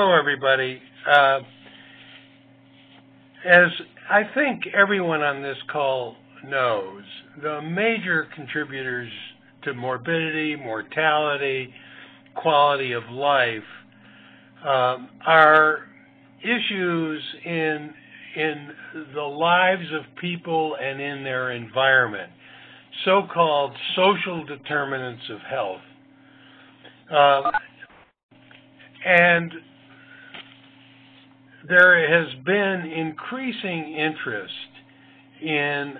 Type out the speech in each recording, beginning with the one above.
Hello, everybody. As I think everyone on this call knows, the major contributors to morbidity, mortality, quality of life are issues in the lives of people and in their environment, so-called social determinants of health. And there has been increasing interest in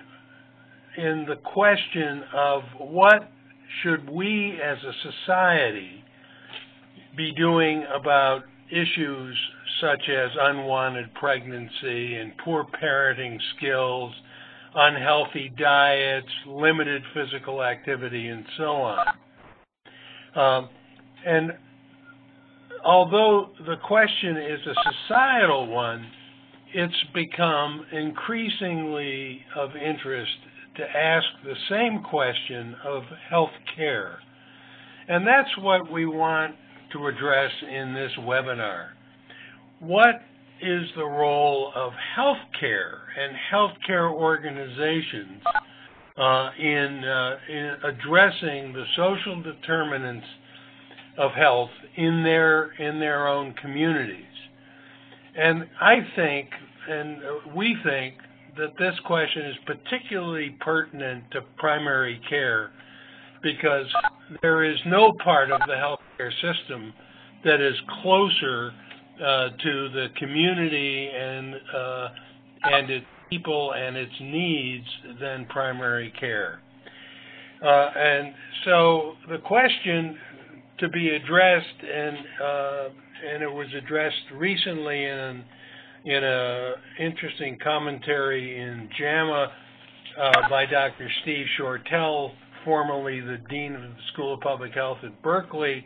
the question of what should we as a society be doing about issues such as unwanted pregnancy and poor parenting skills, unhealthy diets, limited physical activity, and so on. And although the question is a societal one, it's become increasingly of interest to ask the same question of health care. And that's what we want to address in this webinar. What is the role of health care and health care organizations in addressing the social determinants of health in their own communities? And I think, and we think, that this question is particularly pertinent to primary care because there is no part of the healthcare system that is closer to the community and its people and its needs than primary care. And so the question to be addressed, and it was addressed recently in an interesting commentary in JAMA by Dr. Steve Shortell, formerly the Dean of the School of Public Health at Berkeley,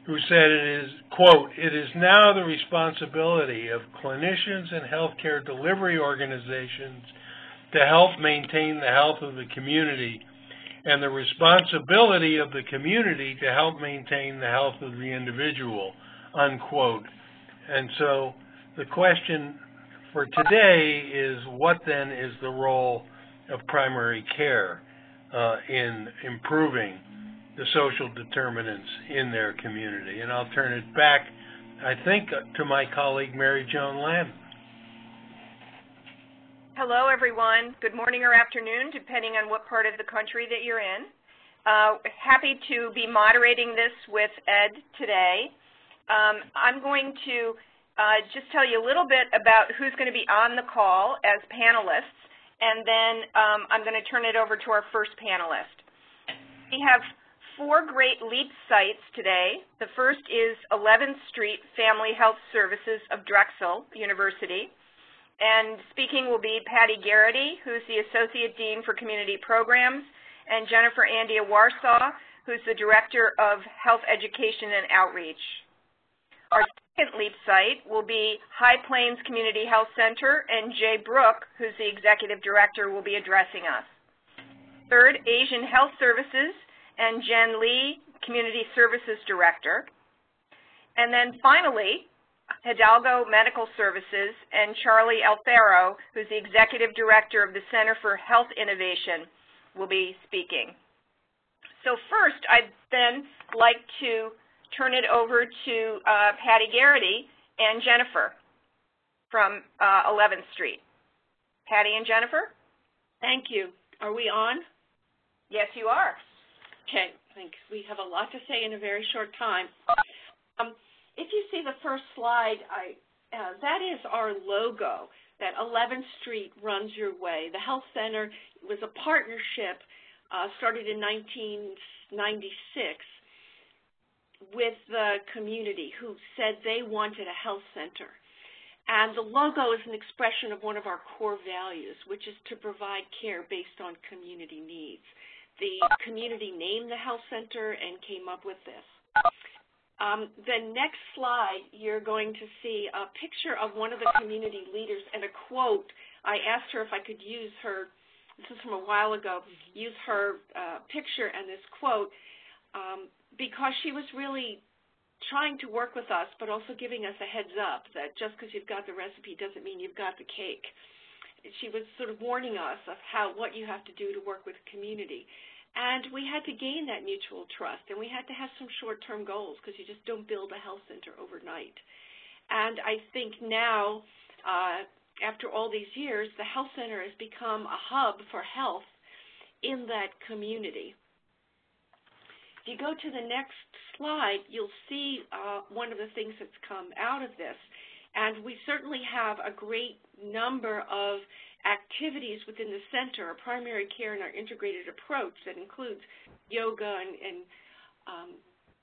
who said it is, quote, "It is now the responsibility of clinicians and healthcare delivery organizations to help maintain the health of the community, and the responsibility of the community to help maintain the health of the individual," unquote. And so the question for today is, what then is the role of primary care in improving the social determinants in their community? And I'll turn it back, I think, to my colleague, Mary Joan Landon. Hello, everyone. Good morning or afternoon, depending on what part of the country that you're in. Happy to be moderating this with Ed today. I'm going to just tell you a little bit about who's going to be on the call as panelists, and then I'm going to turn it over to our first panelist. We have 4 great LEAP sites today. The first is 11th Street Family Health Services of Drexel University. And speaking will be Patty Garrity, who's the Associate Dean for Community Programs, and Jennifer Andia Warsaw, who's the Director of Health Education and Outreach. Our second LEAP site will be High Plains Community Health Center, and Jay Brook, who's the Executive Director, will be addressing us. Third, Asian Health Services, and Jen Lee, Community Services Director. And then finally, Hidalgo Medical Services and Charlie Alfaro, who's the Executive Director of the Center for Health Innovation, will be speaking. So first, I'd then like to turn it over to Patty Garrity and Jennifer from 11th Street. Patty and Jennifer? Thank you. Are we on? Yes, you are. Okay, thanks. We have a lot to say in a very short time. If you see the first slide, that is our logo, that 11th Street runs your way. The health center was a partnership started in 1996 with the community who said they wanted a health center. And the logo is an expression of one of our core values, which is to provide care based on community needs. The community named the health center and came up with this. The next slide, you're going to see a picture of one of the community leaders and a quote. I asked her if I could use her, this is from a while ago, use her picture and this quote because she was really trying to work with us, but also giving us a heads up that just because you've got the recipe doesn't mean you've got the cake. She was sort of warning us of what you have to do to work with the community. And we had to gain that mutual trust, and we had to have some short-term goals because you just don't build a health center overnight. And I think now, after all these years, the health center has become a hub for health in that community. If you go to the next slide, you'll see one of the things that's come out of this. And we certainly have a great number of activities within the center, our primary care and our integrated approach that includes yoga and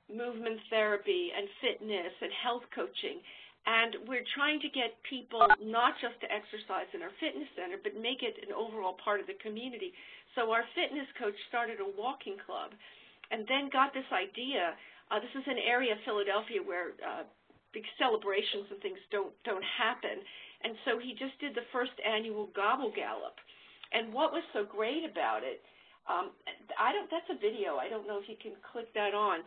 movement therapy and fitness and health coaching. And we're trying to get people not just to exercise in our fitness center, but make it an overall part of the community. So our fitness coach started a walking club and then got this idea. This is an area of Philadelphia where big celebrations and things don't happen. And so he just did the first annual Gobble Gallop. And what was so great about it, that's a video. I don't know if you can click that on.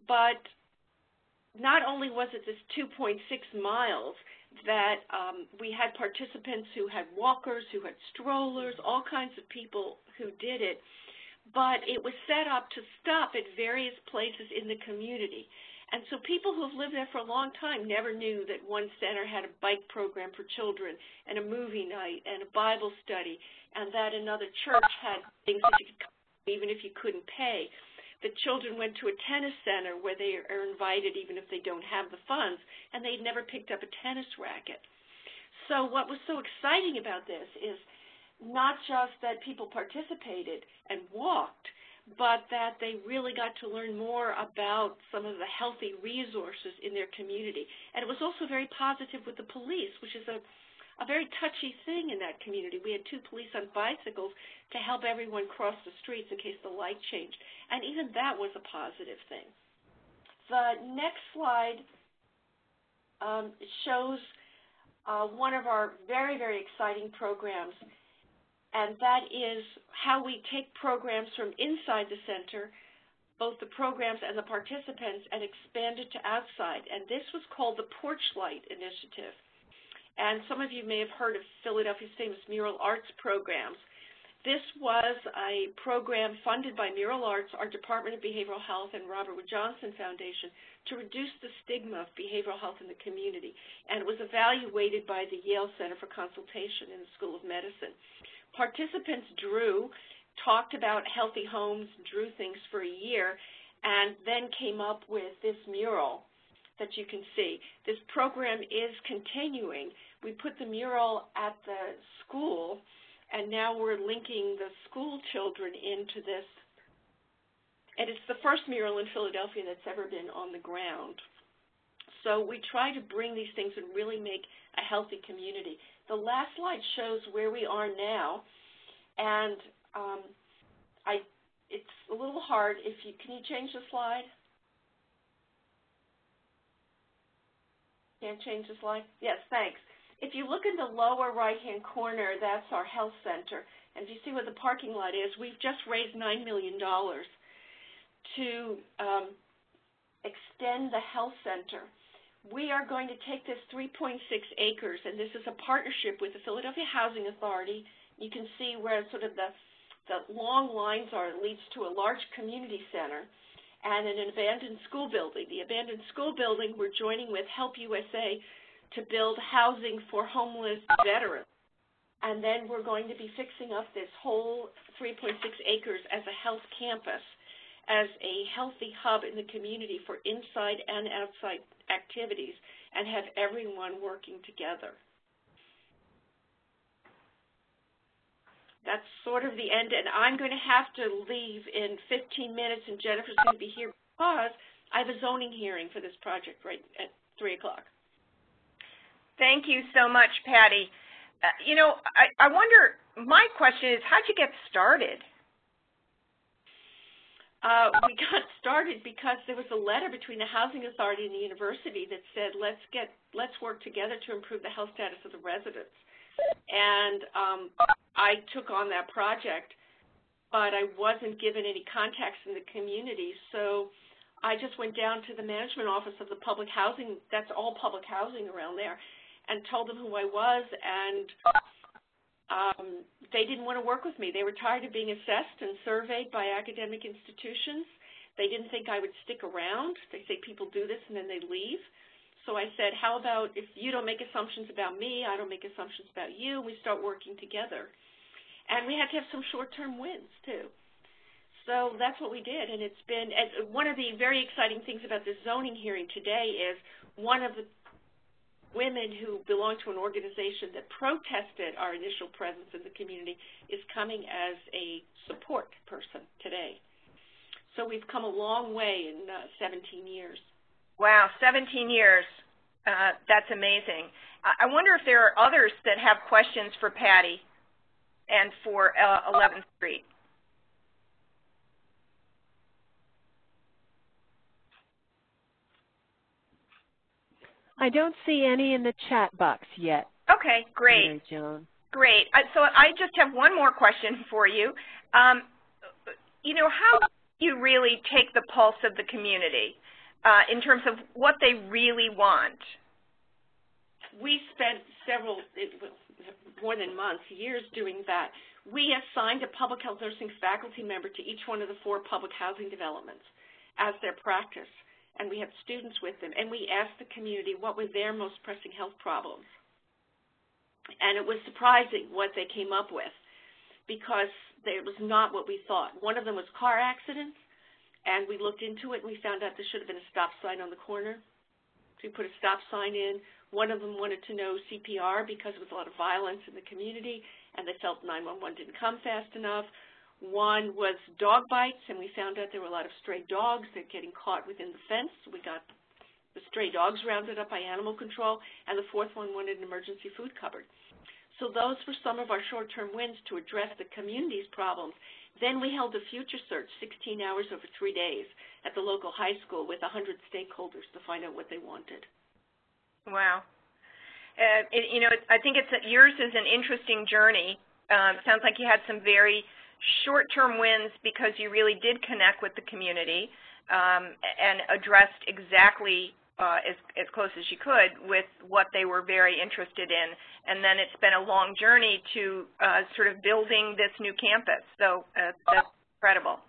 But not only was it this 2.6 miles that we had participants who had walkers, who had strollers, all kinds of people who did it, but it was set up to stop at various places in the community. And so people who have lived there for a long time never knew that one center had a bike program for children and a movie night and a Bible study, and that another church had things that you could come to even if you couldn't pay. The children went to a tennis center where they are invited even if they don't have the funds, and they'd never picked up a tennis racket. So what was so exciting about this is not just that people participated and walked, but that they really got to learn more about some of the healthy resources in their community. And it was also very positive with the police, which is a very touchy thing in that community. We had 2 police on bicycles to help everyone cross the streets in case the light changed. And even that was a positive thing. The next slide shows one of our very, very exciting programs, and that is how we take programs from inside the center, both the programs and the participants, and expand it to outside. And this was called the Porch Light Initiative. And some of you may have heard of Philadelphia's famous Mural Arts programs. This was a program funded by Mural Arts, our Department of Behavioral Health, and Robert Wood Johnson Foundation to reduce the stigma of behavioral health in the community. And it was evaluated by the Yale Center for Consultation in the School of Medicine. Participants talked about healthy homes, drew things for a year, and then came up with this mural that you can see. This program is continuing. We put the mural at the school, and now we're linking the school children into this. And it's the first mural in Philadelphia that's ever been on the ground. So we try to bring these things and really make a healthy community. The last slide shows where we are now, and it's a little hard. Can you change the slide? Can't change the slide? Yes, thanks. If you look in the lower right-hand corner, that's our health center. And if you see where the parking lot is, we've just raised $9 million to extend the health center. We are going to take this 3.6 acres, and this is a partnership with the Philadelphia Housing Authority. You can see where sort of the long lines are. It leads to a large community center and an abandoned school building. The abandoned school building, we're joining with Help USA to build housing for homeless veterans. And then we're going to be fixing up this whole 3.6 acres as a health campus, as a healthy hub in the community for inside and outside activities, and have everyone working together. That's sort of the end, and I'm going to have to leave in 15 minutes, and Jennifer's going to be here because I have a zoning hearing for this project right at 3 o'clock. Thank you so much, Patty. I wonder, my question is, how'd you get started? We got started because there was a letter between the Housing Authority and the university that said, let's work together to improve the health status of the residents. And I took on that project, but I wasn't given any contacts in the community. So I just went down to the management office of the public housing, that's all public housing around there, and told them who I was, and they didn't want to work with me. They were tired of being assessed and surveyed by academic institutions. They didn't think I would stick around. They say people do this and then they leave. So I said, how about if you don't make assumptions about me, I don't make assumptions about you, and we start working together. And we had to have some short-term wins, too. So that's what we did, and it's been, and one of the very exciting things about this zoning hearing today is one of the women who belong to an organization that protested our initial presence in the community is coming as a support person today. So we've come a long way in 17 years. Wow, 17 years. That's amazing. I wonder if there are others that have questions for Patty and for 11th Street. I don't see any in the chat box yet. Okay, great. Mary Joan. Great. So I just have one more question for you. You know, how do you really take the pulse of the community in terms of what they really want? We spent more than months, years doing that. We assigned a public health nursing faculty member to each one of the 4 public housing developments as their practice. And we had students with them, and we asked the community what were their most pressing health problems. And it was surprising what they came up with, because it was not what we thought. One of them was car accidents, and we looked into it, and we found out there should have been a stop sign on the corner. So we put a stop sign in. One of them wanted to know CPR because there was a lot of violence in the community, and they felt 911 didn't come fast enough. One was dog bites, and we found out there were a lot of stray dogs that were getting caught within the fence. We got the stray dogs rounded up by animal control, and the 4th one wanted an emergency food cupboard. So those were some of our short-term wins to address the community's problems. Then we held a future search, 16 hours over 3 days, at the local high school with 100 stakeholders to find out what they wanted. Wow. You know, I think yours is an interesting journey. Sounds like you had some very short-term wins because you really did connect with the community and addressed exactly as close as you could with what they were very interested in. And then it's been a long journey to sort of building this new campus. So that's incredible.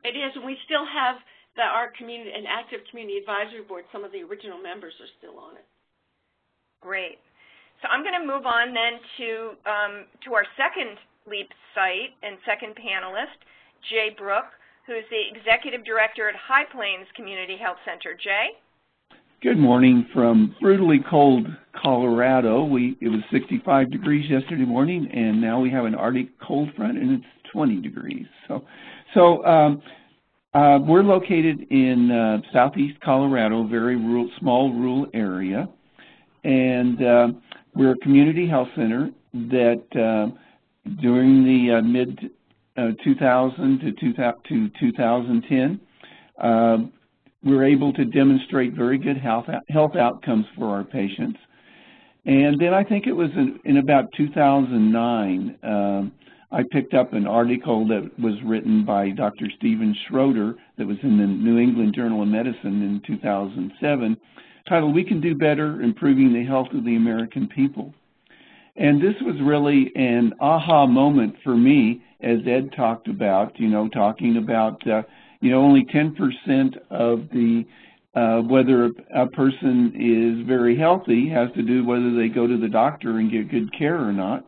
It is, and we still have our community, an active community advisory board. Some of the original members are still on it. Great. So I'm going to move on then to our second LEAP site and second panelist, Jay Brook, who is the Executive Director at High Plains Community Health Center. Jay? Good morning from brutally cold Colorado. It was 65 degrees yesterday morning, and now we have an Arctic cold front, and it's 20 degrees. So we're located in southeast Colorado, very small rural area, and we're a community health center that during the mid-2000 to 2010, we were able to demonstrate very good health outcomes for our patients. And then I think it was in about 2009, I picked up an article that was written by Dr. Steven Schroeder that was in the New England Journal of Medicine in 2007, titled, "We Can Do Better, Improving the Health of the American People." And this was really an aha moment for me, as Ed talked about, talking about, only 10% of the whether a person is very healthy has to do whether they go to the doctor and get good care or not,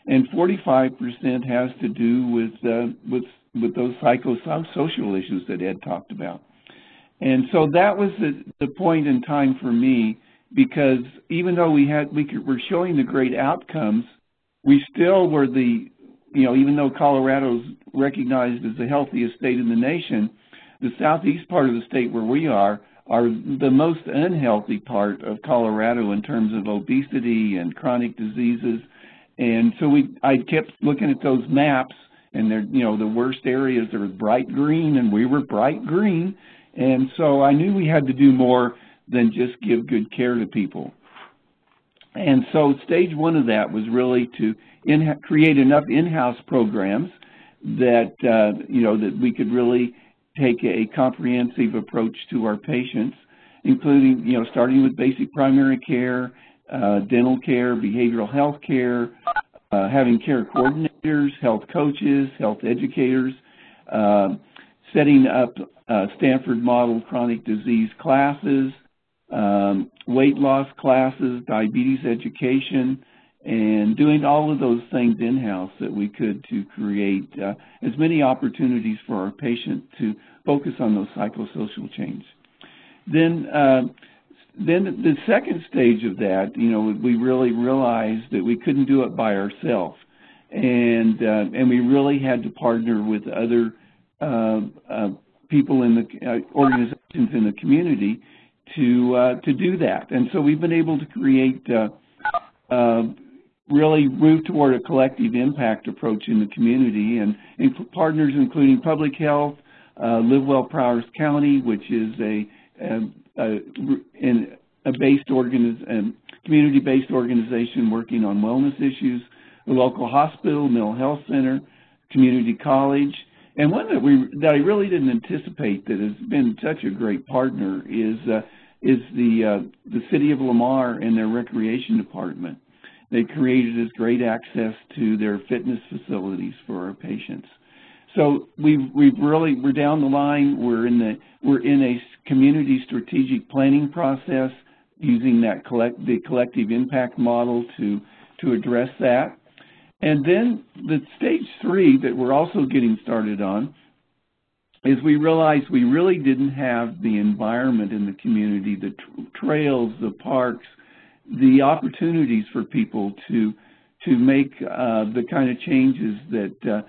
and 45% has to do with those psychosocial issues that Ed talked about. And so that was the point in time for me, because even though we're showing the great outcomes, we still were even though Colorado's recognized as the healthiest state in the nation, the southeast part of the state where we are the most unhealthy part of Colorado in terms of obesity and chronic diseases. And so I kept looking at those maps, and they're, the worst areas are bright green, and we were bright green. And so I knew we had to do more than just give good care to people. And so stage one of that was really to create enough in-house programs that, that we could really take a comprehensive approach to our patients, including, starting with basic primary care, dental care, behavioral health care, having care coordinators, health coaches, health educators, setting up Stanford Model chronic disease classes, weight loss classes, diabetes education, and doing all of those things in-house that we could to create as many opportunities for our patient to focus on those psychosocial changes. Then the second stage of that, we really realized that we couldn't do it by ourselves, and we really had to partner with other people in the organizations in the community to do that. And so we've been able to create really move toward a collective impact approach in the community, and partners including Public Health, Live Well Prowers County, which is a community-based organization working on wellness issues, the local hospital, mental health center, community college, and one that I really didn't anticipate that has been such a great partner is the city of Lamar and their recreation department. They created this great access to their fitness facilities for our patients. So we're down the line. We're in a community strategic planning process using the collective impact model to address that. And then the stage 3 that we're also getting started on is we realized we really didn't have the environment in the community, the trails, the parks, the opportunities for people to make the kind of changes that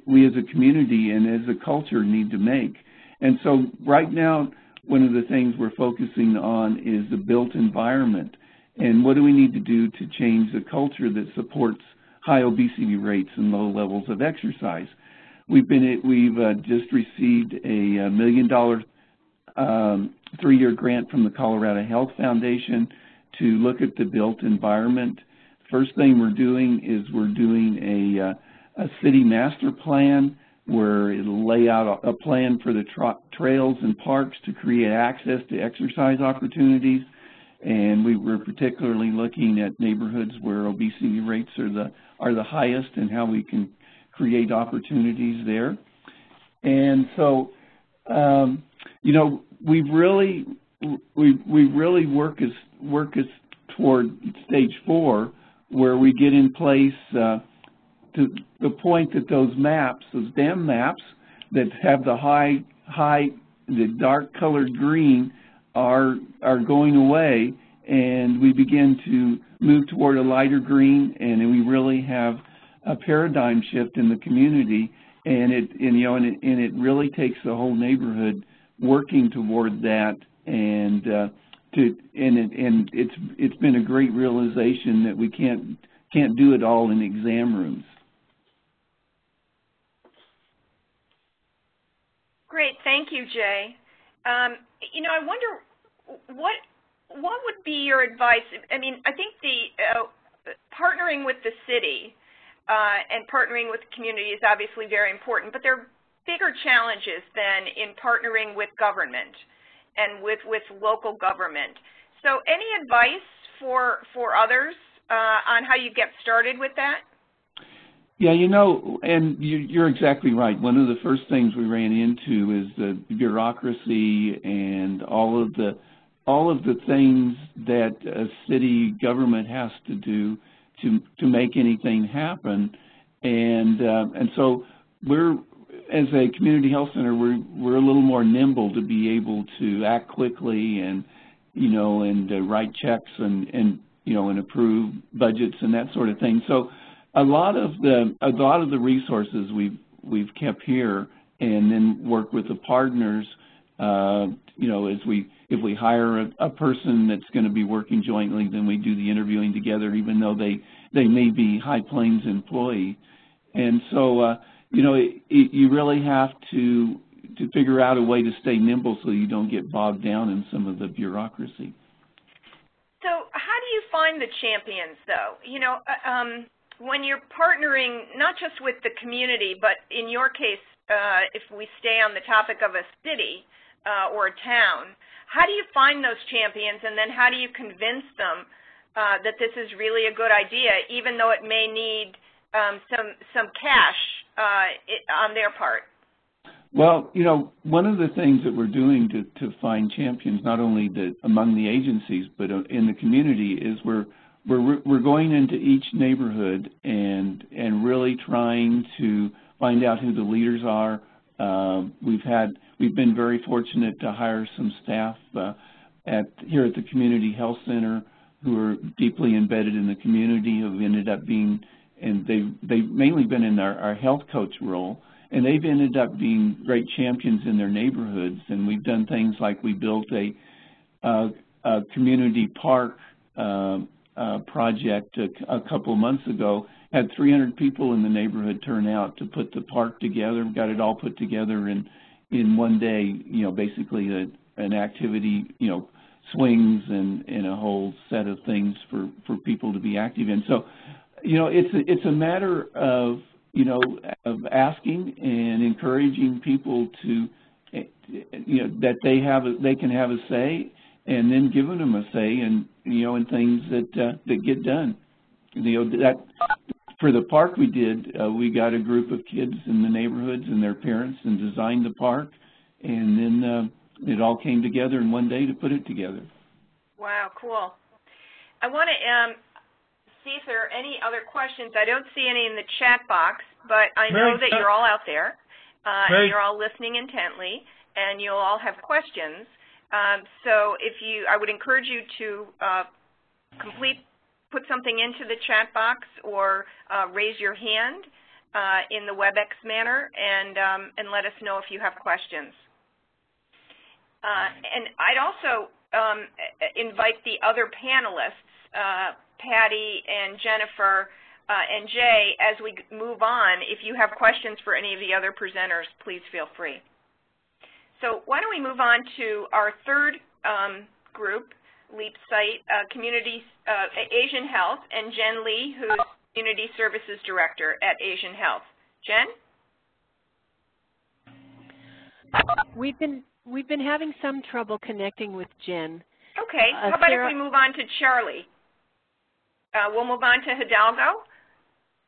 we as a community and as a culture need to make. And so right now, one of the things we're focusing on is the built environment. And what do we need to do to change the culture that supports high obesity rates and low levels of exercise? We've just received a $1 million 3-year grant from the Colorado Health Foundation to look at the built environment. First thing we're doing is we're doing a city master plan where it'll lay out a plan for the trails and parks to create access to exercise opportunities. And we're particularly looking at neighborhoods where obesity rates are the highest and how we can create opportunities there. And so, we've really work us toward stage 4, where we get in place to the point that those maps, those DAM maps that have the dark colored green are going away, and we begin to move toward a lighter green, and we really have a paradigm shift in the community, and it really takes the whole neighborhood working toward that, and it's been a great realization that we can't do it all in exam rooms. Great, thank you, Jay. I wonder what would be your advice? I mean, I think the partnering with the city and partnering with the community is obviously very important, but there are bigger challenges than in partnering with government and with local government. So any advice for others on how you get started with that? Yeah, and you're exactly right. One of the first things we ran into is the bureaucracy and all of the things that a city government has to do to make anything happen. And so we're, as a community health center, we're a little more nimble to be able to act quickly and write checks and approve budgets and that sort of thing. So a lot of the resources we've kept here, and then work with the partners. If we hire a person that's going to be working jointly, then we do the interviewing together, even though they may be High Plains employee. And so you really have to figure out a way to stay nimble so you don't get bogged down in some of the bureaucracy. So how do you find the champions, though? When you're partnering not just with the community, but in your case, if we stay on the topic of a city or a town, how do you find those champions, and then how do you convince them that this is really a good idea, even though it may need some cash on their part? Well, you know, one of the things that we're doing to find champions, not only among the agencies but in the community, is we're going into each neighborhood and really trying to find out who the leaders are. We've been very fortunate to hire some staff here at the Community Health Center who are deeply embedded in the community, who've ended up being, and they've mainly been in our health coach role, and they've ended up being great champions in their neighborhoods. And we've done things like we built a community park project a couple of months ago. Had 300 people in the neighborhood turn out to put the park together. Got it all put together in one day. You know, basically an activity, you know, swings and a whole set of things for people to be active in. So, you know, it's a matter of, you know, of asking and encouraging people to, you know, that they can have a say, and then giving them a say, and you know, in things that get done. You know, that for the park we did, we got a group of kids in the neighborhoods and their parents and designed the park, and then it all came together in one day to put it together. Wow, cool. I want to see if there are any other questions. I don't see any in the chat box, but I know that you're all out there, and you're all listening intently, and you'll all have questions. So I would encourage you to put something into the chat box or raise your hand in the WebEx manner, and let us know if you have questions. And I'd also invite the other panelists, Patty and Jennifer and Jay, as we move on. If you have questions for any of the other presenters, please feel free. So why don't we move on to our third group, LEAP site, Asian Health, and Jen Lee, who's Community Services Director at Asian Health. Jen? We've been having some trouble connecting with Jen. Okay. How about if we move on to Charlie? We'll move on to Hidalgo,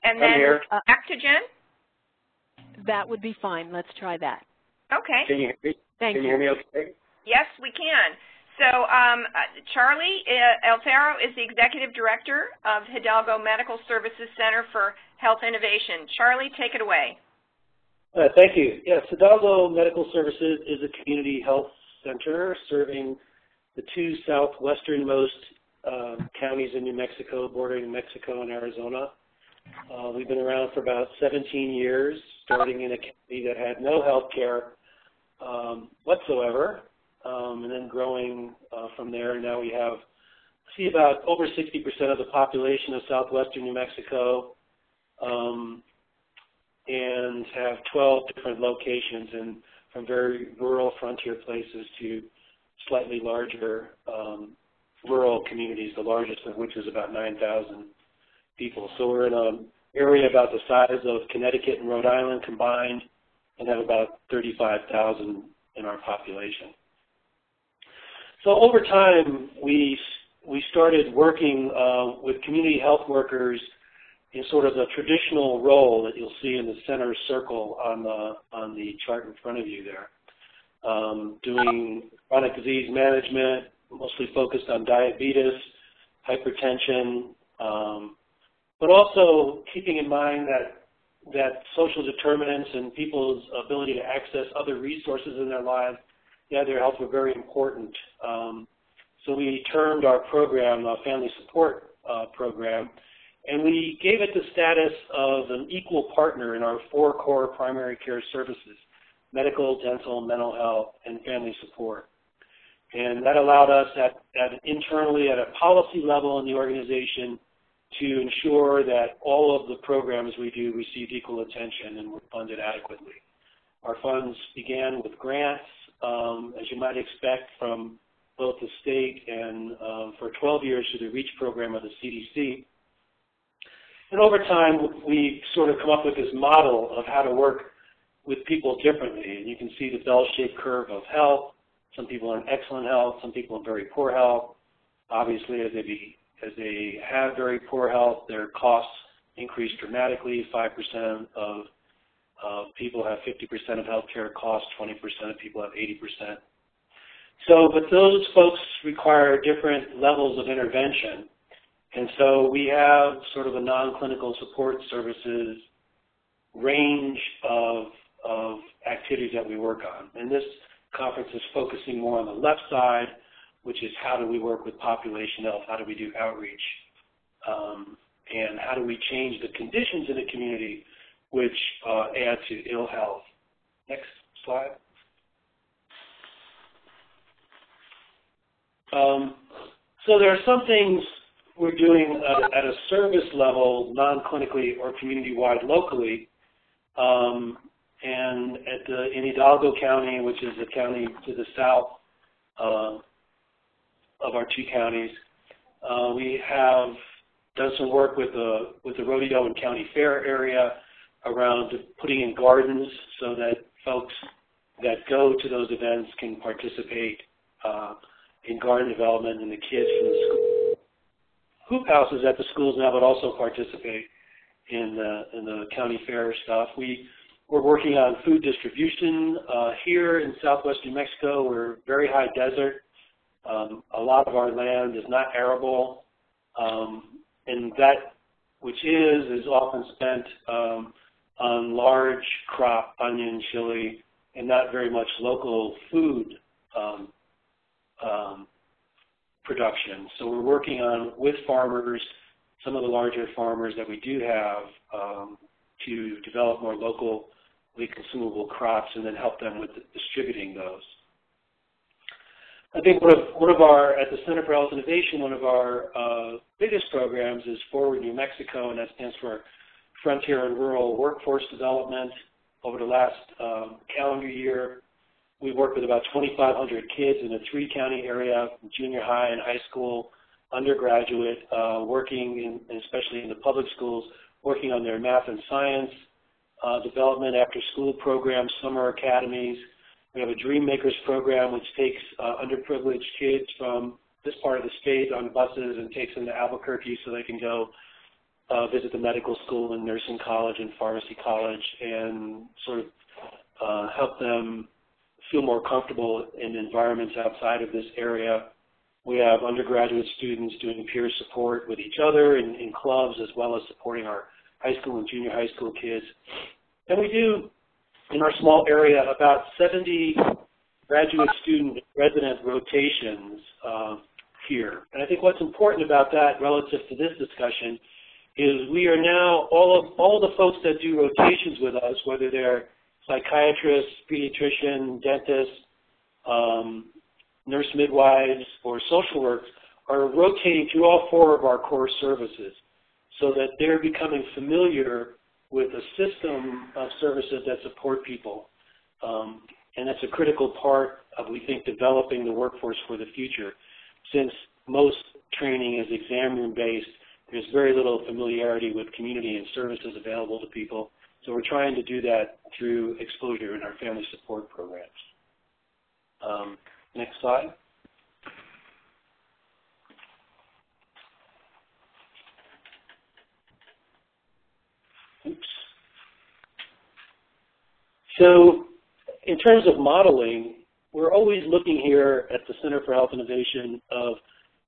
and then back to Jen? That would be fine. Let's try that. Okay. Can you hear me okay? Yes, we can. So Charlie Altero is the Executive Director of Hidalgo Medical Services Center for Health Innovation. Charlie, take it away. Thank you. Yes, Hidalgo Medical Services is a community health center serving the two southwesternmost counties in New Mexico, bordering Mexico and Arizona. We've been around for about 17 years, starting in a county that had no health care whatsoever, and then growing from there. Now we see about over 60% of the population of southwestern New Mexico, and have 12 different locations, and from very rural frontier places to slightly larger rural communities, the largest of which is about 9,000 people. So we're in an area about the size of Connecticut and Rhode Island combined, and have about 35,000 in our population. So over time, we started working with community health workers in sort of the traditional role that you'll see in the center circle on the chart in front of you there, doing chronic disease management, mostly focused on diabetes, hypertension, but also keeping in mind that social determinants and people's ability to access other resources in their lives, their health were very important. So we termed our program a family support program, and we gave it the status of an equal partner in our 4 core primary care services: medical, dental, mental health, and family support. And that allowed us internally at a policy level in the organization to ensure that all of the programs we do received equal attention and were funded adequately. Our funds began with grants, as you might expect, from both the state and for 12 years through the REACH program of the CDC. And over time, we sort of come up with this model of how to work with people differently. And you can see the bell-shaped curve of health. Some people are in excellent health, some people in very poor health. Obviously, as they have very poor health, their costs increase dramatically. 5% of people have 50% of healthcare costs, 20% of people have 80%. So, but those folks require different levels of intervention. And so we have sort of a non-clinical support services range of activities that we work on. And this conference is focusing more on the left side, which is how do we work with population health, how do we do outreach, and how do we change the conditions in the community which add to ill health. Next slide. So there are some things we're doing at a service level, non-clinically or community-wide locally, and in Hidalgo County, which is the county to the south of our two counties, we have done some work with the rodeo and county fair area around putting in gardens so that folks that go to those events can participate in garden development, and the kids from the school hoop houses at the schools now, but also participate in the county fair stuff. We're working on food distribution here in southwest New Mexico. We're very high desert. A lot of our land is not arable, and that which is often spent on large crop, onion, chili, and not very much local food production. So we're working on, with farmers, some of the larger farmers that we do have, to develop more locally consumable crops and then help them with distributing those. I think one of our, at the Center for Health Innovation, one of our biggest programs is Forward New Mexico, and that stands for Frontier and Rural Workforce Development. Over the last calendar year, we worked with about 2,500 kids in a 3-county area, junior high and high school, undergraduate, working especially in the public schools, working on their math and science development, after-school programs, summer academies. We have a Dream Makers program, which takes underprivileged kids from this part of the state on buses and takes them to Albuquerque so they can go visit the medical school and nursing college and pharmacy college and sort of help them feel more comfortable in environments outside of this area. We have undergraduate students doing peer support with each other in clubs, as well as supporting our high school and junior high school kids. And we do, in our small area, about 70 graduate student resident rotations here. And I think what's important about that relative to this discussion is we are now, all the folks that do rotations with us, whether they're psychiatrists, pediatrician, dentists, nurse midwives, or social workers, are rotating through all 4 of our core services so that they're becoming familiar with a system of services that support people. And that's a critical part of, we think, developing the workforce for the future. Since most training is exam room based, there's very little familiarity with community and services available to people. So we're trying to do that through exposure in our family support programs. Next slide. Oops. So in terms of modeling, we're always looking here at the Center for Health Innovation of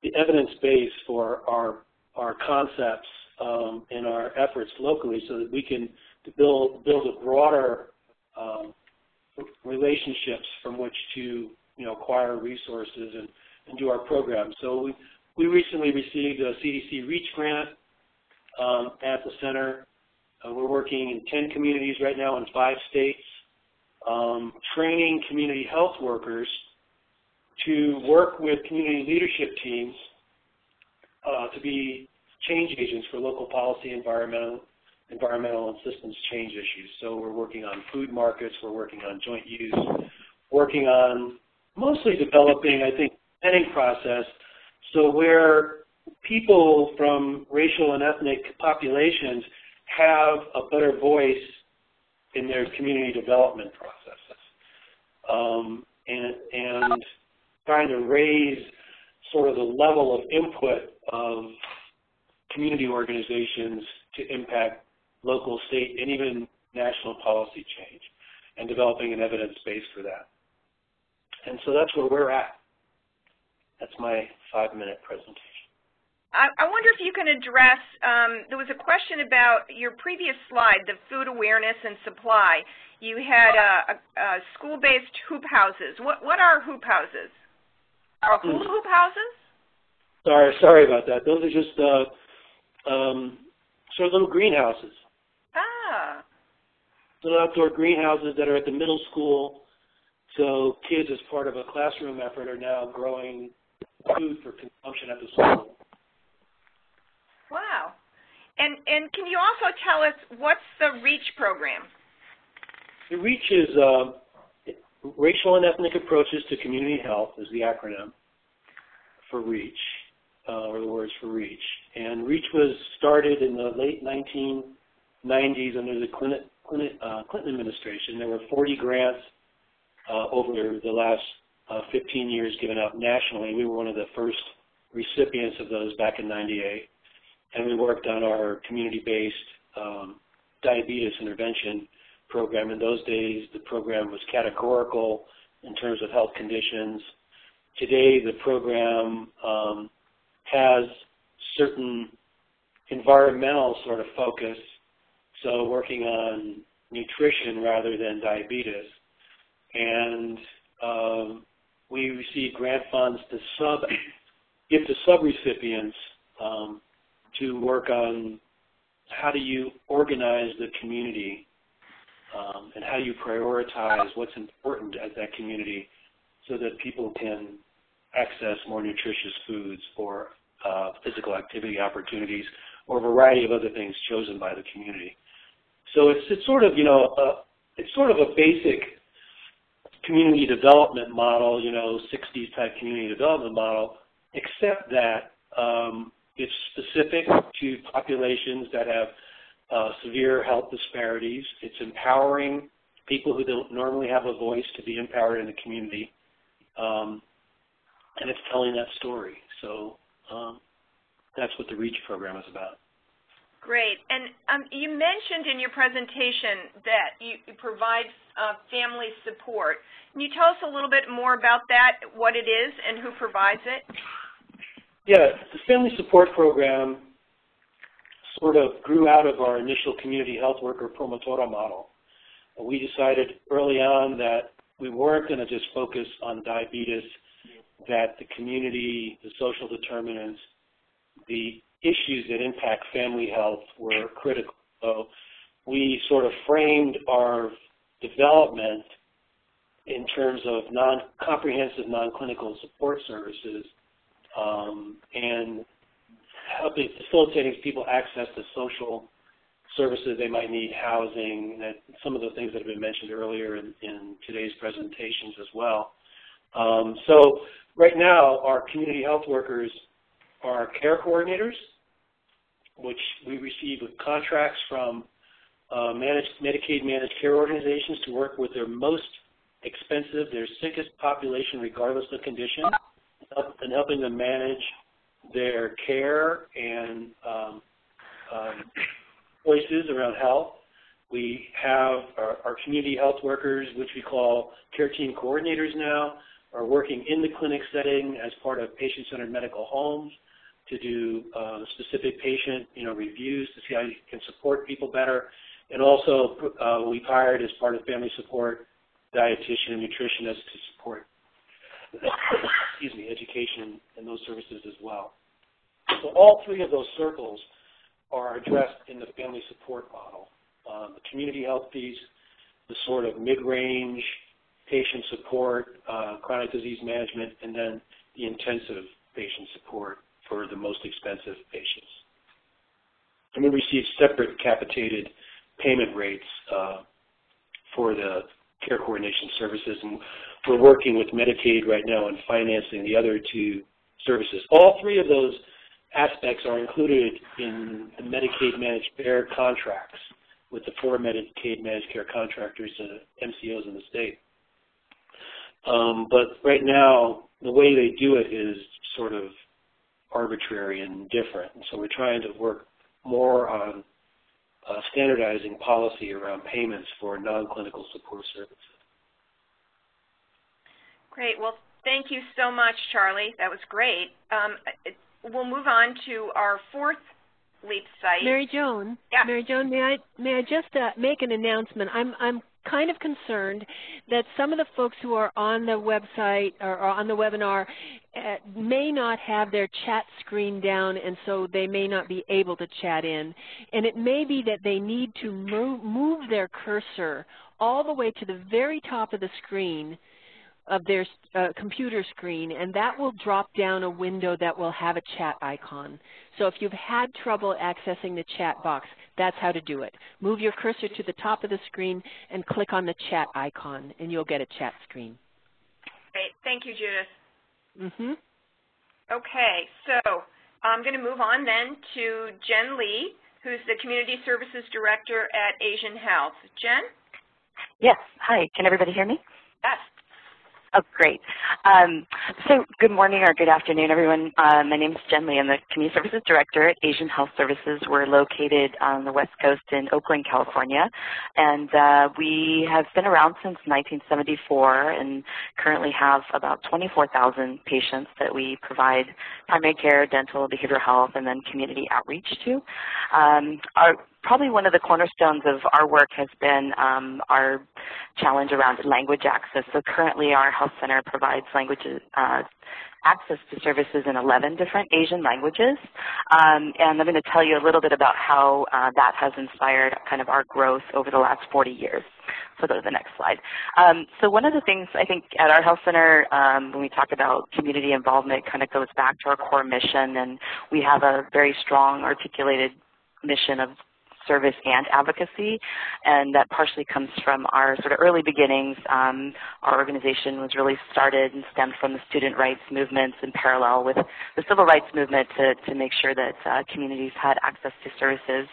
the evidence base for our concepts and our efforts locally so that we can build a broader relationships from which to acquire resources and do our programs. So we recently received a CDC REACH grant at the center. We're working in 10 communities right now in 5 states, training community health workers to work with community leadership teams to be change agents for local policy, environmental and systems change issues. So we're working on food markets, we're working on joint use, working on mostly developing, I think, planning process so where people from racial and ethnic populations have a better voice in their community development processes, and trying to raise sort of the level of input of community organizations to impact local, state, and even national policy change, and developing an evidence base for that. And so that's where we're at. That's my 5-minute presentation. I wonder if you can address, there was a question about your previous slide, the food awareness and supply. You had school-based hoop houses. What are hoop houses? Are hula hoop houses? Sorry about that. Those are just sort of little greenhouses. Ah. Little outdoor greenhouses that are at the middle school. So kids, as part of a classroom effort, are now growing food for consumption at the school. Wow. And can you also tell us what's the REACH program? The REACH is Racial and Ethnic Approaches to Community Health is the acronym for REACH, or the words for REACH. And REACH was started in the late 1990s under the Clinton administration. There were 40 grants over the last 15 years given out nationally. We were one of the first recipients of those back in '98. And we worked on our community-based diabetes intervention program. In those days, the program was categorical in terms of health conditions. Today, the program has certain environmental sort of focus, so working on nutrition rather than diabetes. And we receive grant funds to give to sub-recipients to work on how do you organize the community and how you prioritize what's important at that community so that people can access more nutritious foods or physical activity opportunities or a variety of other things chosen by the community. So it's sort of, it's sort of a basic community development model, 60s type community development model, except that it's specific to populations that have severe health disparities. It's empowering people who don't normally have a voice to be empowered in the community, and it's telling that story. So that's what the REACH program is about. Great. And you mentioned in your presentation that you provide family support. Can you tell us a little bit more about that, what it is and who provides it? Yeah, the Family Support Program sort of grew out of our initial community health worker promotora model. We decided early on that we weren't going to just focus on diabetes, that the community, the social determinants, the issues that impact family health were critical. So we sort of framed our development in terms of comprehensive non-clinical support services and facilitating people access to social services they might need, housing, some of the things that have been mentioned earlier in today's presentations as well. So right now, our community health workers are care coordinators, which we receive with contracts from Medicaid managed care organizations to work with their most expensive, their sickest population regardless of condition, and helping them manage their care and choices around health. We have our community health workers, which we call care team coordinators now, are working in the clinic setting as part of patient-centered medical homes to do specific patient reviews to see how you can support people better. And also we've hired as part of family support dietitian and nutritionists to support education and those services as well. So all three of those circles are addressed in the family support model. The community health piece, the sort of mid-range patient support, chronic disease management, and then the intensive patient support for the most expensive patients. And we receive separate capitated payment rates for the care coordination services, and we're working with Medicaid right now on financing the other two services. All three of those aspects are included in the Medicaid managed care contracts with the 4 Medicaid managed care contractors, MCOs in the state. But right now, the way they do it is sort of arbitrary and different. And so we're trying to work more on standardizing policy around payments for non-clinical support services. Great. Well, thank you so much, Charlie. That was great. We'll move on to our fourth LEAP site. Mary Joan. Yeah. Mary Joan, may I just make an announcement? I'm kind of concerned that some of the folks who are on the website or on the webinar may not have their chat screen down, and so they may not be able to chat in. And it may be that they need to move their cursor all the way to the very top of the screen, of their computer screen, and that will drop down a window that will have a chat icon. So if you've had trouble accessing the chat box, that's how to do it. Move your cursor to the top of the screen and click on the chat icon, and you'll get a chat screen. Great. Thank you, Judith. Mm-hmm. Okay, so I'm going to move on then to Jen Lee, who's the Community Services Director at Asian Health. Jen? Yes. Hi. Can everybody hear me? Yes. Oh, great. So good morning or good afternoon, everyone. My name is Jen Lee. I'm the Community Services Director at Asian Health Services. We're located on the West Coast in Oakland, California. And we have been around since 1974 and currently have about 24,000 patients that we provide primary care, dental, behavioral health, and then community outreach to. Probably one of the cornerstones of our work has been our challenge around language access. So currently our health center provides access to services in 11 different Asian languages. And I'm going to tell you a little bit about how that has inspired kind of our growth over the last 40 years. So go to the next slide. So one of the things I think at our health center, when we talk about community involvement, kind of goes back to our core mission, and we have a very strong articulated mission of service and advocacy, and that partially comes from our sort of early beginnings. Our organization was really started and stemmed from the student rights movements in parallel with the civil rights movement to make sure that communities had access to services.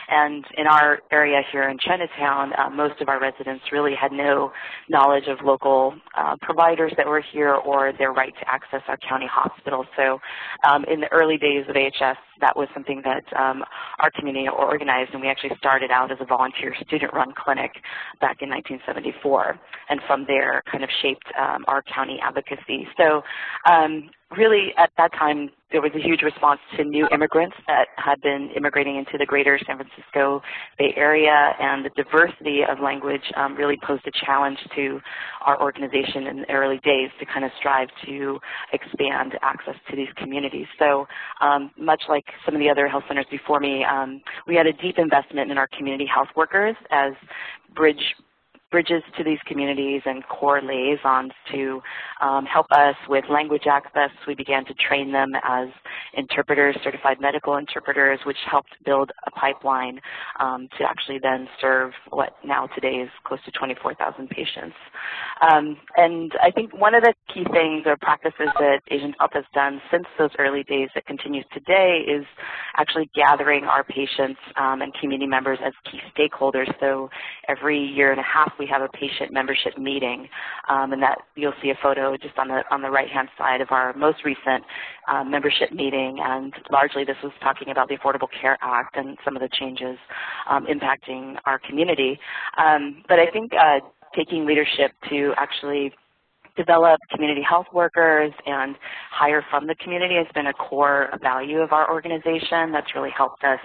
And in our area here in Chinatown, most of our residents really had no knowledge of local providers that were here or their right to access our county hospital. So in the early days of AHS, that was something that our community organized, and we actually started out as a volunteer student-run clinic back in 1974, and from there kind of shaped our county advocacy. So really at that time there was a huge response to new immigrants that had been immigrating into the greater San Francisco Bay Area, and the diversity of language really posed a challenge to our organization in the early days to kind of strive to expand access to these communities. So much like some of the other health centers before me, we had a deep investment in our community health workers as bridges to these communities and core liaisons to help us with language access. We began to train them as interpreters, certified medical interpreters, which helped build a pipeline to actually then serve what now today is close to 24,000 patients. And I think one of the key things or practices that Asian Health has done since those early days that continues today is actually gathering our patients and community members as key stakeholders. So every year and a half we have a patient membership meeting, and that you'll see a photo just on the right-hand side of our most recent membership meeting, and largely this was talking about the Affordable Care Act and some of the changes impacting our community. But I think taking leadership to actually develop community health workers and hire from the community has been a core value of our organization that's really helped us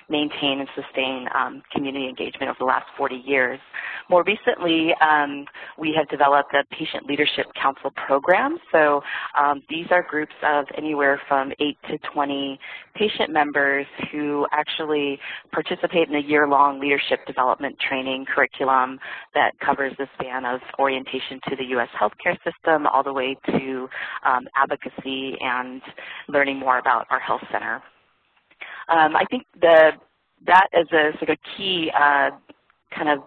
maintain and sustain community engagement over the last 40 years. More recently, we have developed a patient leadership council program. So these are groups of anywhere from 8 to 20 patient members who actually participate in a year-long leadership development training curriculum that covers the span of orientation to the U.S. healthcare system all the way to advocacy and learning more about our health center. I think that is a sort of key kind of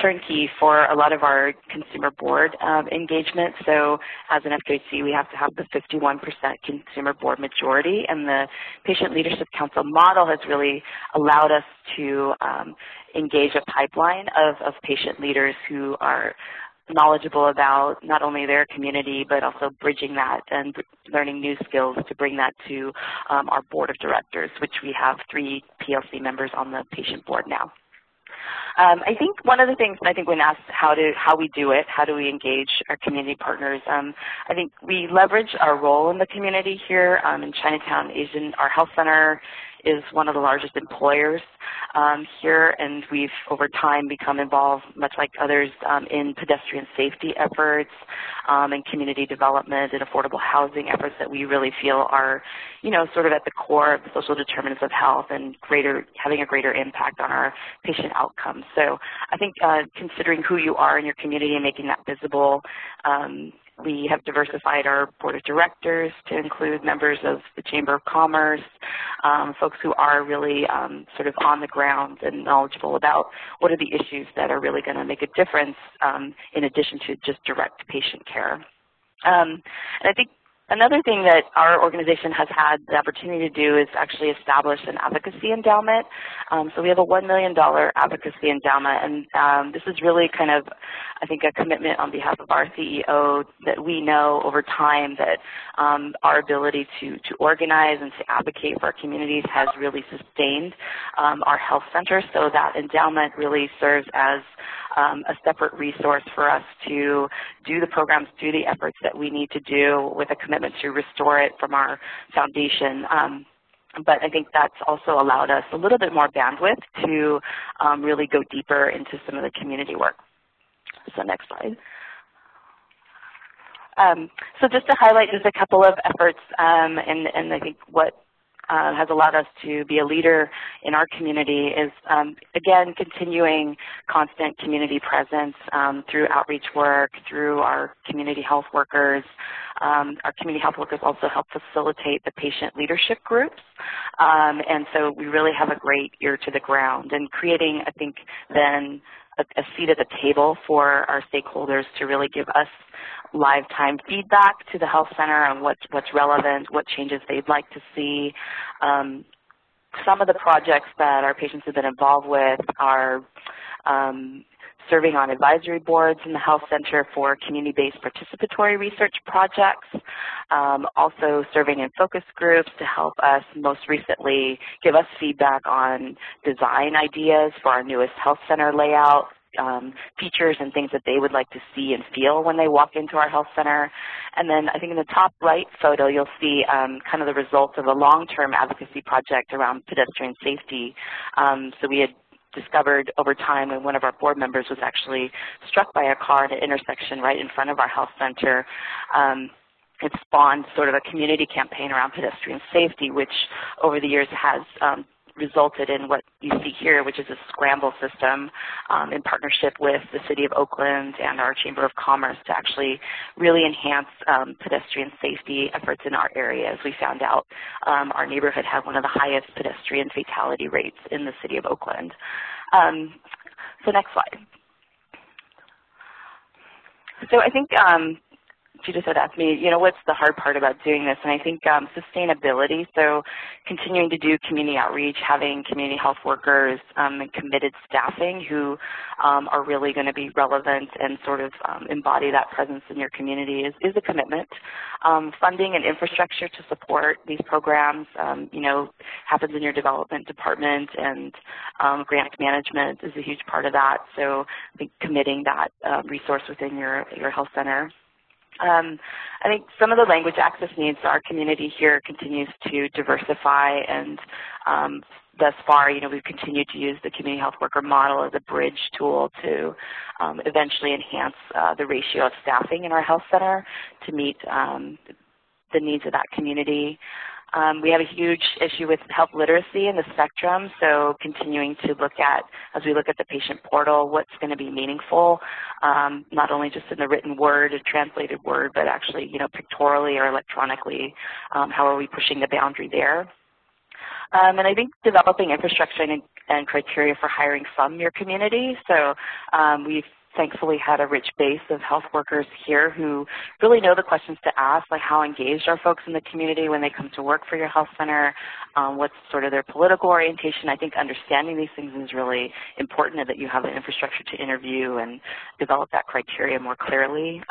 turnkey for a lot of our consumer board engagement. So as an FQHC, we have to have the 51% consumer board majority, and the Patient Leadership Council model has really allowed us to engage a pipeline of patient leaders who are knowledgeable about not only their community, but also bridging that and learning new skills to bring that to our board of directors, which we have 3 PLC members on the patient board now. I think one of the things, I think when asked how we do it, how do we engage our community partners, I think we leverage our role in the community here in Chinatown Asian. Our health center is one of the largest employers here, and we've over time become involved, much like others, in pedestrian safety efforts and community development and affordable housing efforts that we really feel are, sort of at the core of the social determinants of health and having a greater impact on our patient outcomes. So I think considering who you are in your community and making that visible, we have diversified our board of directors to include members of the Chamber of Commerce, folks who are really sort of on the ground and knowledgeable about what are the issues that are really going to make a difference in addition to just direct patient care. And I think another thing that our organization has had the opportunity to do is actually establish an advocacy endowment. So we have a $1 million advocacy endowment, and this is really kind of, I think, a commitment on behalf of our CEO that we know over time that our ability to organize and to advocate for our communities has really sustained our health center. So that endowment really serves as a separate resource for us to do the programs, do the efforts that we need to do with a commitment to restore it from our foundation. But I think that's also allowed us a little bit more bandwidth to really go deeper into some of the community work. So next slide. So just to highlight just a couple of efforts, and I think what has allowed us to be a leader in our community is, again, continuing constant community presence through outreach work, through our community health workers. Our community health workers also help facilitate the patient leadership groups. And so we really have a great ear to the ground and creating, I think, then a seat at the table for our stakeholders to really give us live time feedback to the health center on what's relevant, what changes they'd like to see. Some of the projects that our patients have been involved with are serving on advisory boards in the health center for community-based participatory research projects, also serving in focus groups to help us most recently give us feedback on design ideas for our newest health center layout, features and things that they would like to see and feel when they walk into our health center. And then I think in the top right photo, you'll see kind of the results of a long-term advocacy project around pedestrian safety. So we had discovered over time when one of our board members was actually struck by a car at an intersection right in front of our health center. It spawned sort of a community campaign around pedestrian safety, which over the years has resulted in what you see here, which is a scramble system in partnership with the City of Oakland and our Chamber of Commerce to actually really enhance pedestrian safety efforts in our area. As we found out, our neighborhood had one of the highest pedestrian fatality rates in the City of Oakland. So next slide. So I think she just had asked me, what's the hard part about doing this? And I think sustainability, so continuing to do community outreach, having community health workers and committed staffing who are really going to be relevant and sort of embody that presence in your community is a commitment. Funding and infrastructure to support these programs, happens in your development department, and grant management is a huge part of that. So I think committing that resource within your health center. I think some of the language access needs, our community here continues to diversify, and thus far, we've continued to use the community health worker model as a bridge tool to eventually enhance the ratio of staffing in our health center to meet the needs of that community. We have a huge issue with health literacy in the spectrum, so continuing to look at, as we look at the patient portal, what's going to be meaningful, not only just in the written word, a translated word, but actually, pictorially or electronically, how are we pushing the boundary there? And I think developing infrastructure, and and criteria for hiring from your community. So we've thankfully had a rich base of health workers here who really know the questions to ask, like how engaged are folks in the community when they come to work for your health center, what's sort of their political orientation. I think understanding these things is really important, and that you have the infrastructure to interview and develop that criteria more clearly.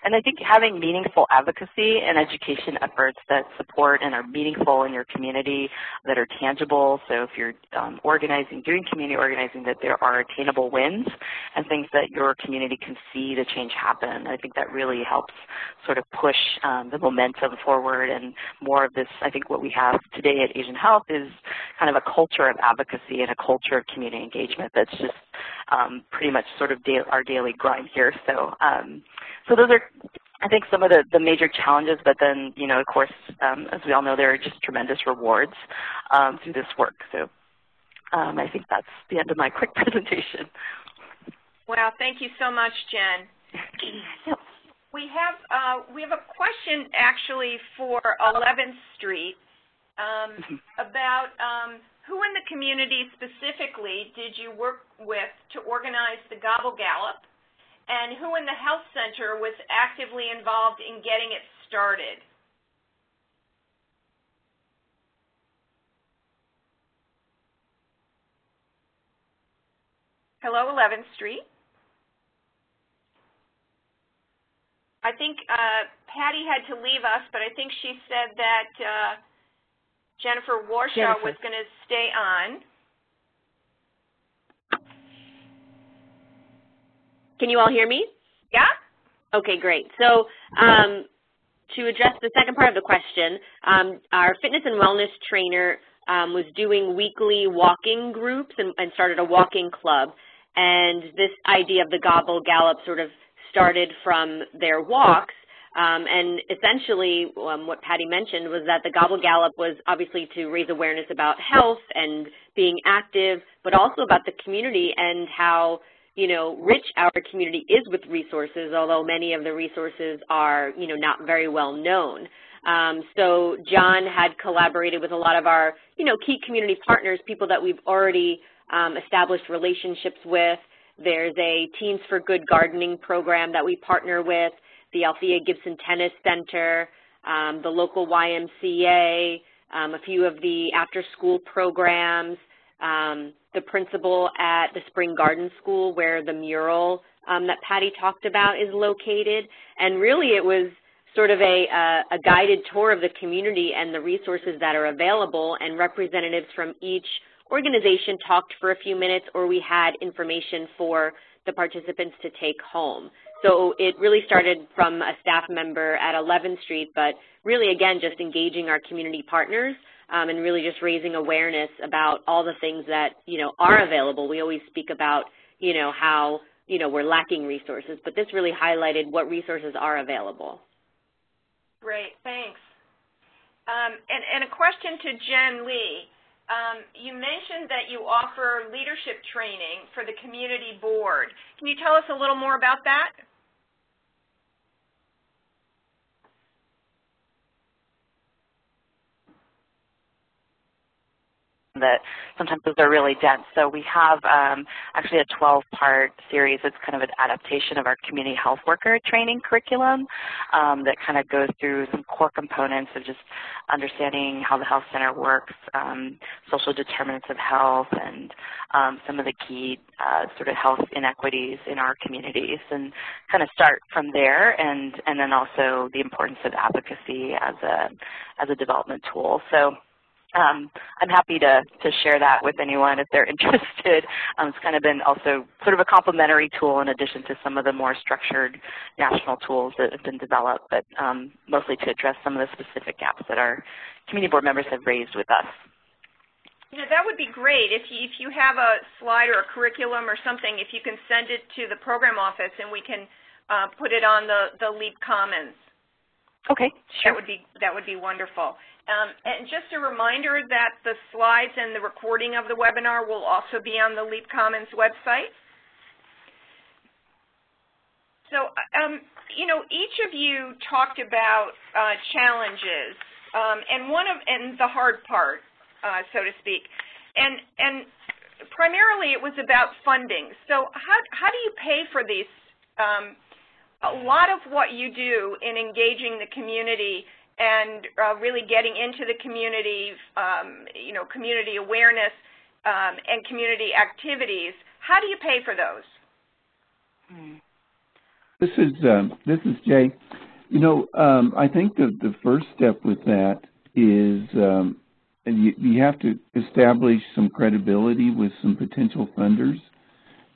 And I think having meaningful advocacy and education efforts that support and are meaningful in your community, that are tangible. So if you're organizing, doing community organizing, that there are attainable wins and things that your community can see the change happen. I think that really helps sort of push the momentum forward, and more of this. I think what we have today at Asian Health is kind of a culture of advocacy and a culture of community engagement that's just pretty much sort of our daily grind here. So so those are, I think, some of the major challenges, but then, you know, of course, as we all know, there are just tremendous rewards through this work. So I think that's the end of my quick presentation. Wow, thank you so much, Jen. Yep. We have a question actually for 11th Street about who in the community specifically did you work with to organize the Gobble Gallop, and who in the health center was actively involved in getting it started? Hello, 11th Street. I think Patty had to leave us, but I think she said that Jennifer Warshaw was going to stay on. Can you all hear me? Yeah. Okay, great. So to address the second part of the question, our fitness and wellness trainer was doing weekly walking groups and started a walking club. And this idea of the Gobble Gallop sort of started from their walks. And essentially what Patty mentioned was that the Gobble Gallop was obviously to raise awareness about health and being active, but also about the community and how, you know, rich our community is with resources, although many of the resources are, you know, not very well known. So John had collaborated with a lot of our, you know, key community partners, people that we've already established relationships with. There's a Teens for Good Gardening program that we partner with, the Althea Gibson Tennis Center, the local YMCA, a few of the after-school programs, the principal at the Spring Garden School where the mural that Patty talked about is located. And really it was sort of a guided tour of the community and the resources that are available, and representatives from each organization talked for a few minutes, or we had information for the participants to take home. So it really started from a staff member at 11th Street, but really, again, just engaging our community partners and really just raising awareness about all the things that, you know, are available. We always speak about, you know, how, you know, we're lacking resources, but this really highlighted what resources are available. Great, thanks. And a question to Jen Lee. You mentioned that you offer leadership training for the community board. Can you tell us a little more about that? That sometimes those are really dense. So we have actually a 12-part series. It's kind of an adaptation of our community health worker training curriculum that kind of goes through some core components of just understanding how the health center works, social determinants of health, and some of the key sort of health inequities in our communities, and kind of start from there, and then also the importance of advocacy as a development tool. So I'm happy to share that with anyone if they're interested. It's kind of been also sort of a complementary tool in addition to some of the more structured national tools that have been developed, but mostly to address some of the specific gaps that our community board members have raised with us. You know, that would be great. If you have a slide or a curriculum or something, if you can send it to the program office and we can put it on the LEAP Commons. Okay, sure. That would be wonderful. And just a reminder that the slides and the recording of the webinar will also be on the LEAP Commons website. So, you know, each of you talked about challenges and the hard part, so to speak. And primarily it was about funding. So how do you pay for these? A lot of what you do in engaging the community and really getting into the community, community awareness and community activities, how do you pay for those? This is Jay. I think the first step with that is you have to establish some credibility with some potential funders.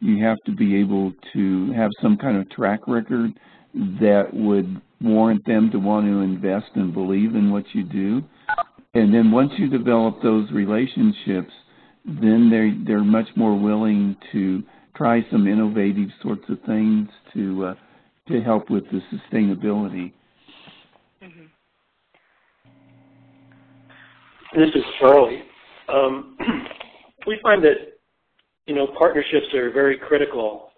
You have to be able to have some kind of track record that would warrant them to want to invest and believe in what you do. And then once you develop those relationships, then they're much more willing to try some innovative sorts of things to help with the sustainability. Mm-hmm. This is Charlie. We find that partnerships are very critical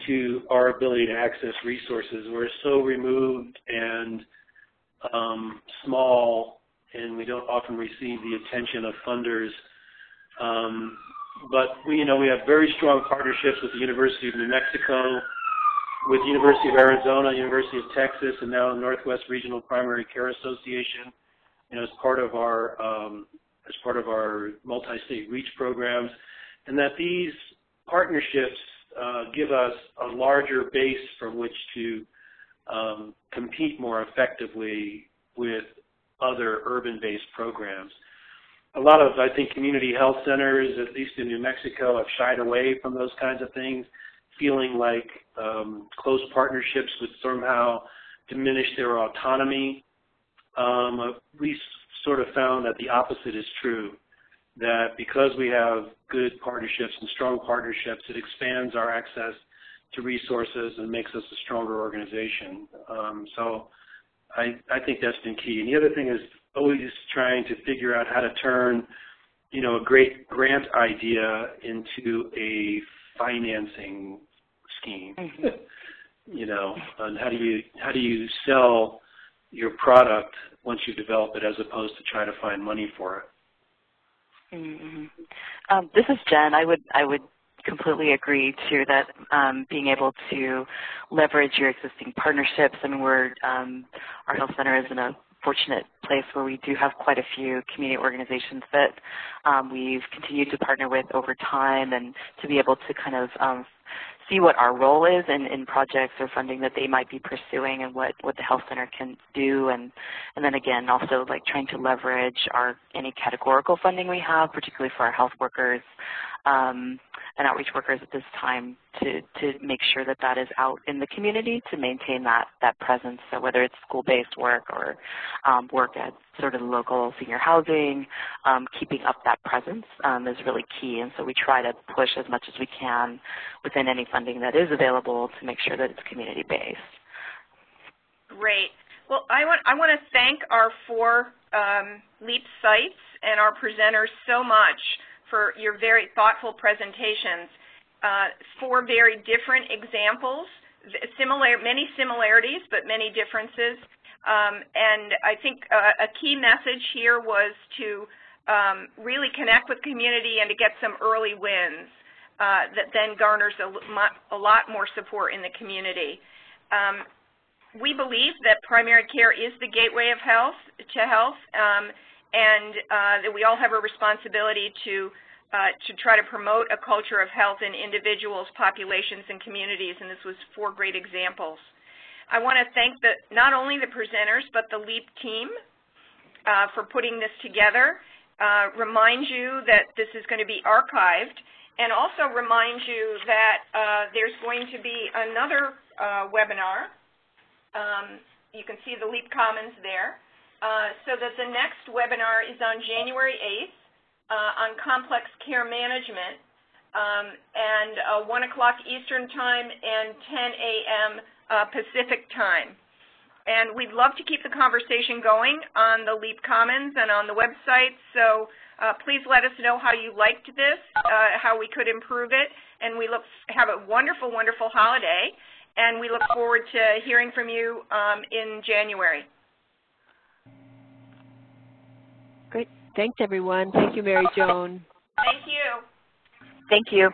to our ability to access resources. We're so removed and small, and we don't often receive the attention of funders. But we have very strong partnerships with the University of New Mexico, with the University of Arizona, University of Texas, and now the Northwest Regional Primary Care Association. As part of our multi-state REACH programs, and that these partnerships give us a larger base from which to compete more effectively with other urban-based programs. A lot of, I think, community health centers, at least in New Mexico, have shied away from those kinds of things, feeling like close partnerships would somehow diminish their autonomy. We sort of found that the opposite is true, that because we have good partnerships and strong partnerships, it expands our access to resources and makes us a stronger organization. So I think that's been key. And the other thing is always trying to figure out how to turn, a great grant idea into a financing scheme. Mm-hmm. And how do you sell your product once you develop it, as opposed to try to find money for it. Mm-hmm. This is Jen. I would completely agree too that being able to leverage your existing partnerships. I mean, our health center is in a fortunate place where we do have quite a few community organizations that we've continued to partner with over time, and to be able to kind of see what our role is in projects or funding that they might be pursuing, and what the health center can do, and then again also like trying to leverage any categorical funding we have, particularly for our health workers and outreach workers at this time, to make sure that is out in the community to maintain that presence. So whether it's school-based work or work at sort of local senior housing, keeping up that presence is really key. And so we try to push as much as we can within any funding that is available to make sure that it's community-based. Great. Well, I want to thank our 4 LEAP sites and our presenters so much for your very thoughtful presentations. 4 very different examples, many similarities, but many differences. And I think a key message here was to really connect with community and to get some early wins that then garners a lot more support in the community. We believe that primary care is the gateway of health, and that we all have a responsibility to try to promote a culture of health in individuals, populations, and communities, and this was 4 great examples. I want to thank not only the presenters, but the LEAP team for putting this together, remind you that this is going to be archived, and also remind you that there's going to be another webinar. You can see the LEAP Commons there. So that the next webinar is on January 8th on complex care management, and 1 o'clock Eastern Time and 10 a.m. Pacific Time. And we'd love to keep the conversation going on the LEAP Commons and on the website, so please let us know how you liked this, how we could improve it, and we have a wonderful, wonderful holiday, and we look forward to hearing from you in January. Great. Thanks, everyone. Thank you, Mary Joan. Thank you. Thank you.